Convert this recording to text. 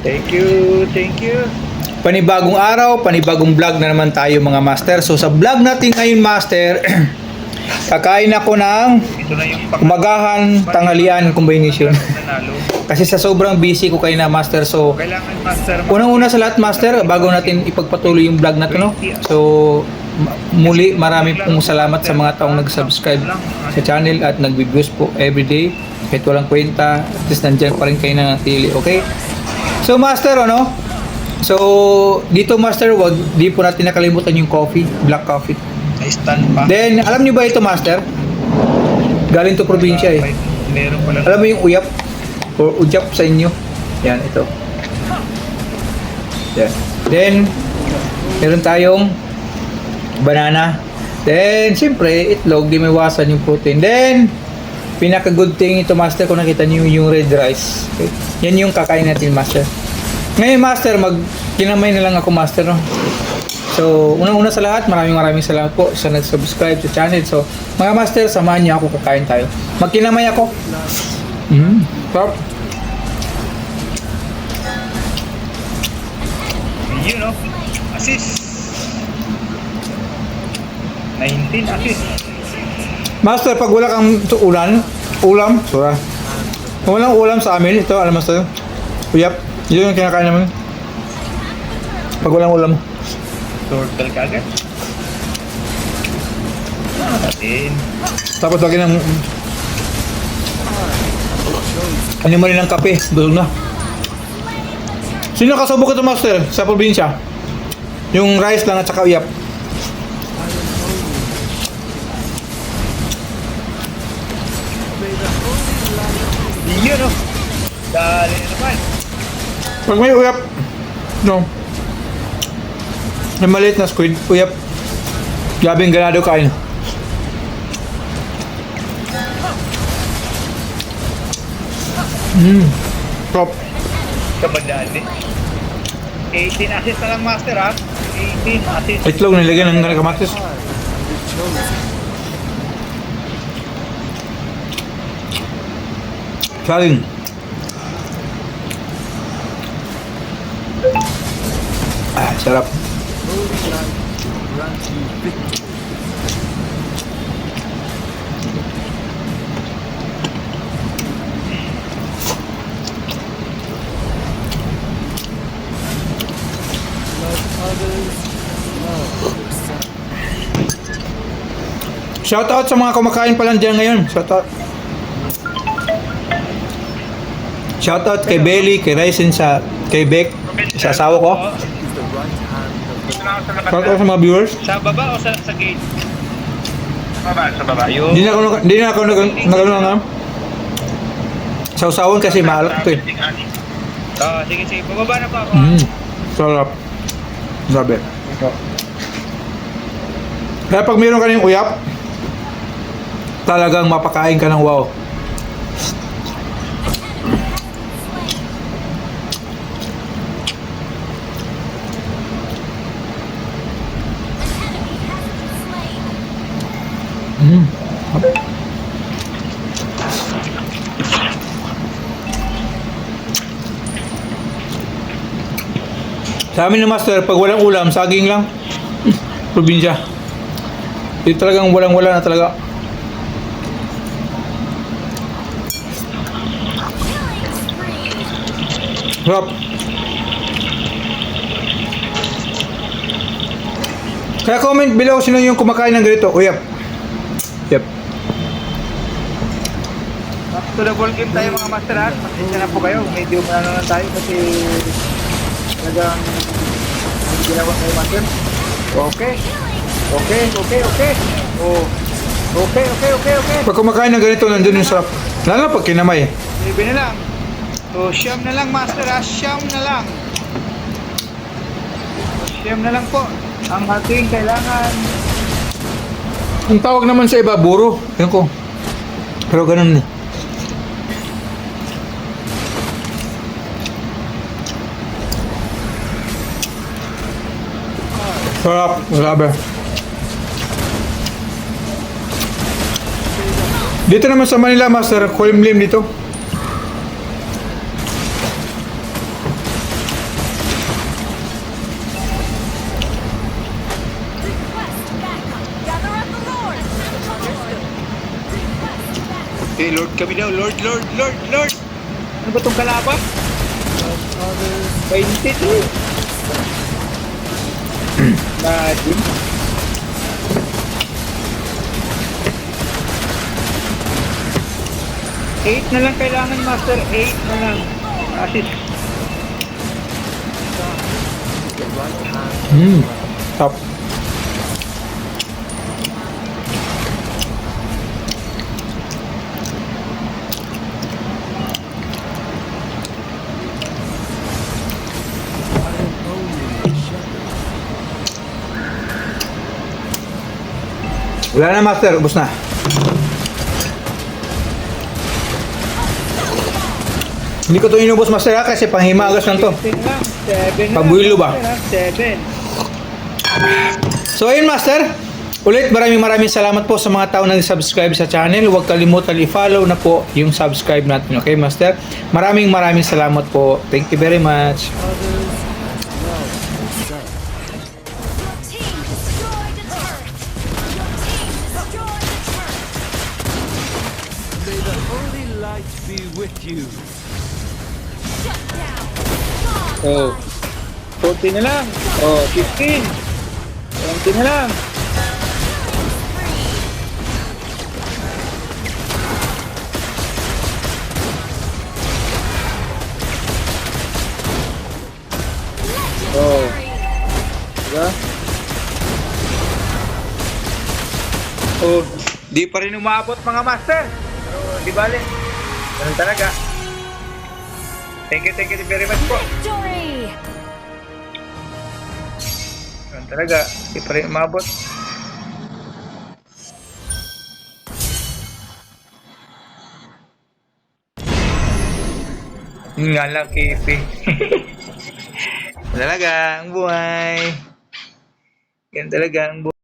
Thank you, thank you. Panibagong araw, panibagong vlog na naman tayo mga master. So sa vlog natin ngayon master, kakain ako ng Ito na yung umagahan, tanghalian combination. nanalo. Kasi sa sobrang busy ko kayo na master. So Kailangan master mo. unang-una sa lahat master, bago natin ipagpatuloy yung vlog natin, no? So muli marami pong salamat sa mga taong nag-subscribe sa channel at nag-views po everyday. Kahit walang kwenta, at least nandyan pa rin kayo nanatili, okay? So master, ano? So dito master, di po natin nakalimutan yung coffee, black coffee. May stand pa. Then alam niyo ba ito master? Galing to probinsya eh. Meron pala. Alam mo yung uyap or ujap sa inyo? Yan, ito. Yan. Then, meron tayong banana. Then, siyempre, itlog, di may iwasan yung protein. Then, pinaka-good thing ito, master, kung nakita niyo yung red rice. Okay. Yan yung kakain natin, master. Ngayon, master, kinamay na lang ako, master, no? So, unang-una sa lahat, maraming salamat po sa nag-subscribe sa channel. So, mga master, samahan niyo ako, kakain tayo. Magkinamay ako. Sarap. Yun, no? Assist. 19 assist. Master, pag wala kang ulam, sura. Kung walang ulam sa amin, ito, alam master, uyap, yun yung kinakain namin. Pag walang ulam. Turtle ka agad. Natin. Tapos lagyan ng ano mo rin ng kape, busog na. Sino nakasubok ito master sa probinsya? Yung rice lang at saka uyap. Yun, no? Dali na naman. Pag may uyap, no. Yung maliit na squid, uyap. Gabing ganado kain. Top. Kabandaan din. 18 assist na lang master, ha? 18 assist. Itlog nilagyan ng kamatis. Saging. Sarap. Shoutout sa mga kumakain pa lang dyan ngayon. Shoutout. Shoutout kay Belly, kay Ryzen, kay Beck, sa asawa ko. Shoutout sa mga viewers. Sa baba o sa gate? Sa baba. Yun. Hindi na ako nag sa usawan kasi maalat ko eh. Sige. Bababa na pa ako. Sarap. Sabi. Kaya pag mayroon ka ng uyap, talagang mapakain ka ng wow. Sa amin ni master, pag walang ulam, saging lang. Probinsya. Di talagang walang-wala na talaga. Sarap. Kaya comment below sino yung kumakain ng ganito. Uyap. Yep. To the ball game tayo mga master, ha? Pasensya na po kayo. Medyo ano lang tayo kasi talagang ginawa kayo master. Okay. Oh. Okay. Pag kumakain ng ganito, nandun yung sarap. Lalo na pag kinamay. Libre na lang. So, siyam na lang master, ha? Siyam na lang. Siyam na lang po. Ang ating kailangan. Ang tawag naman sa iba, buro. Yan ko. Pero ganun. Sarap. Grabe. Dito naman sa Manila, Master, kulimlim dito. Eh, Lord kami daw. Lord, Lord, Lord, Lord. Ano ba itong kalaban? 22. Imagine. Eight na lang kailangan, Master. 8 na lang. Assist. Top. Wala na, Master. Ubus na. Hindi ko to inubos, Master, ha? Kasi panghimagas lang to. 15 lang. 7 lang. Pabuilo ba? Master, 7. So ayun, Master, ulit maraming salamat po sa mga tao na nag-subscribe sa channel. Huwag kalimutan i-follow na po yung subscribe natin, okay, Master? Maraming salamat po. Thank you very much. May the holy light be with you. Oh. 14 na lang. Oh, 15. 20 na lang. Oh. Diba? Oh, di pa rin umabot mga master. Pero di bale. Ganun talaga. Thank you very much po. Victory! Ganun talaga. Di pa rin umabot. Yun nga lang, KP. Talaga ang buhay. Yan talaga ang buhay.